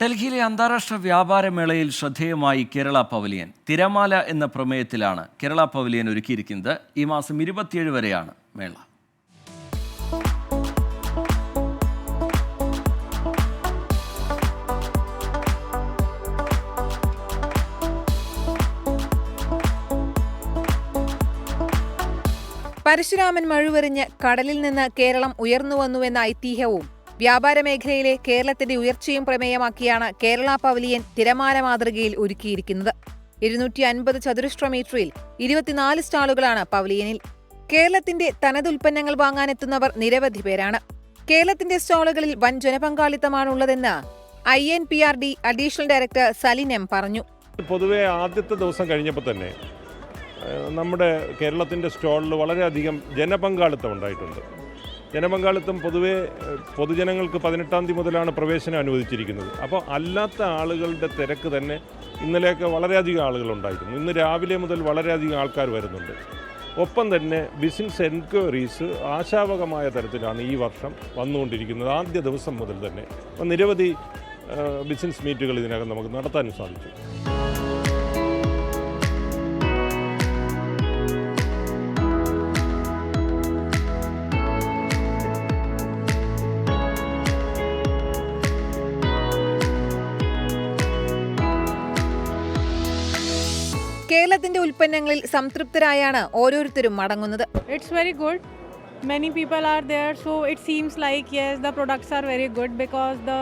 ഡൽഹിയിലെ അന്താരാഷ്ട്ര വ്യാപാരമേളയിൽ ശ്രദ്ധേയമായി കേരള പവലിയൻ. തിരമാല എന്ന പ്രമേയത്തിലാണ് കേരള പവലിയൻ ഒരുക്കിയിരിക്കുന്നത്. ഈ മാസം 27 വരെയാണ് മേള. പരശുരാമൻ മഴുവെറിഞ്ഞ് കടലിൽ നിന്ന് കേരളം ഉയർന്നുവന്നുവെന്ന ഐതിഹ്യവും വ്യാപാര മേഖലയിലെ കേരളത്തിന്റെ ഉയർച്ചയും പ്രമേയമാക്കിയാണ് കേരള പവലിയൻ തിരമാല മാതൃകയിൽ ഒരുക്കിയിരിക്കുന്നത്. 250 ചതുരശ്ര മീറ്ററിൽ 24 സ്റ്റാളുകളാണ് പവലിയനിൽ. കേരളത്തിന്റെ തനതുൽപ്പന്നങ്ങൾ വാങ്ങാനെത്തുന്നവർ നിരവധി പേരാണ്. കേരളത്തിന്റെ സ്റ്റാളുകളിൽ വൻ ജനപങ്കാളിത്തമാണുള്ളതെന്ന് INPRD additional director Salin M പറഞ്ഞു. പൊതുവെ ആദ്യത്തെ ദിവസം കഴിഞ്ഞപ്പോൾ തന്നെ നമ്മുടെ കേരളത്തിൻ്റെ സ്റ്റോളിൽ വളരെയധികം ജനപങ്കാളിത്തം ഉണ്ടായിട്ടുണ്ട്. ജനപങ്കാളിത്തം പൊതുവെ പൊതുജനങ്ങൾക്ക് 18-ാം തീയതി മുതലാണ് പ്രവേശനം അനുവദിച്ചിരിക്കുന്നത്. അപ്പോൾ അല്ലാത്ത ആളുകളുടെ തിരക്ക് തന്നെ ഇന്നലെയൊക്കെ വളരെയധികം ആളുകളുണ്ടായിരുന്നു. ഇന്ന് രാവിലെ മുതൽ വളരെയധികം ആൾക്കാർ വരുന്നുണ്ട്. ഒപ്പം തന്നെ ബിസിനസ് എൻക്വയറീസ് ആശാവഹമായ തരത്തിലാണ് ഈ വർഷം വന്നുകൊണ്ടിരിക്കുന്നത്. ആദ്യ ദിവസം മുതൽ തന്നെ നിരവധി ബിസിനസ് മീറ്റുകൾ ഇതിനകം നമുക്ക് നടത്താനും സാധിച്ചു. കേരളത്തിന്റെ ഉൽപ്പന്നങ്ങളിൽ സംതൃപ്തരായാണ് ഓരോരുത്തരും മടങ്ങുന്നത്. It's very good. Many people are there, so it seems like yes, the products are very good because the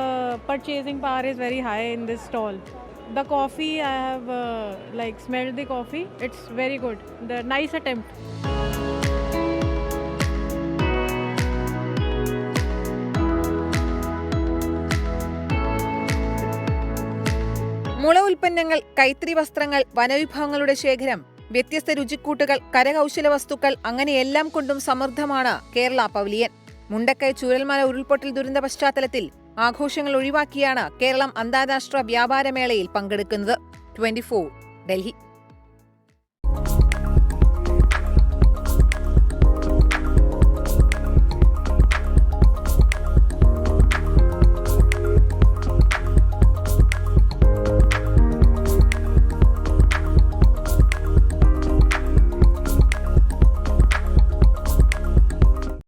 purchasing power is very high in this stall. The coffee, I have smelled the coffee. It's very good. The nice attempt. മുള ഉൽപ്പന്നങ്ങൾ, കൈത്തറി വസ്ത്രങ്ങൾ, വനവിഭവങ്ങളുടെ ശേഖരം, വ്യത്യസ്ത രുചിക്കൂട്ടുകൾ, കരകൗശല വസ്തുക്കൾ അങ്ങനെ എല്ലാം കൊണ്ടും സമൃദ്ധമാണ് കേരള പവലിയൻ. മുണ്ടക്കൈ ചൂരൽമല ഉരുൾപൊട്ടൽ ദുരന്ത പശ്ചാത്തലത്തിൽ ആഘോഷങ്ങൾ ഒഴിവാക്കിയാണ് കേരളം അന്താരാഷ്ട്ര വ്യാപാരമേളയിൽ പങ്കെടുക്കുന്നത്. 24 ഡൽഹി.